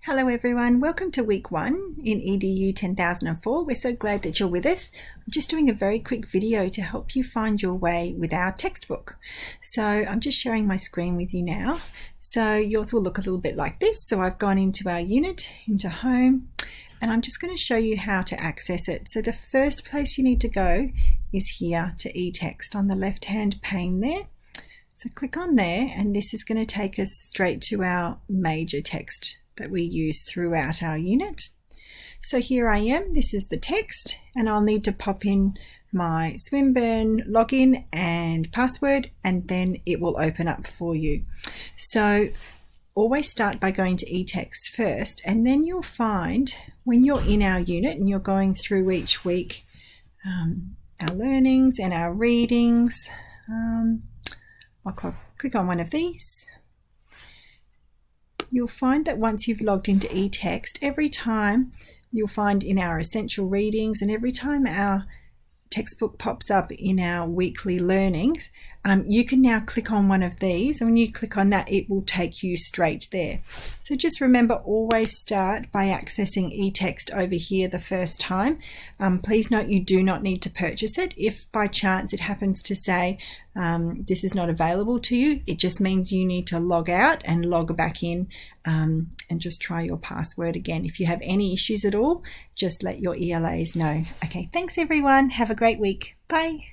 Hello everyone, welcome to week 1 in EDU 10004. We're so glad that you're with us. I'm just doing a very quick video to help you find your way with our textbook. So I'm just sharing my screen with you now. So yours will look a little bit like this. So I've gone into our unit, into home, and I'm just going to show you how to access it. So the first place you need to go is here to eText on the left hand pane there. So click on there and this is going to take us straight to our major text that we use throughout our unit. So here I am, this is the text, and I'll need to pop in my Swinburne login and password, and then it will open up for you. So always start by going to eText first, and then you'll find when you're in our unit and you're going through each week our learnings and our readings. I'll click on one of these. You'll find that once you've logged into eText, every time you'll find in our essential readings and every time our textbook pops up in our weekly learnings, you can now click on one of these, and when you click on that it will take you straight there. So just remember, always start by accessing eText over here the first time. Please note you do not need to purchase it. If by chance it happens to say this is not available to you, it just means you need to log out and log back in and just try your password again. If you have any issues at all, just let your ELAs know. Okay, thanks everyone. Have a great week. Bye.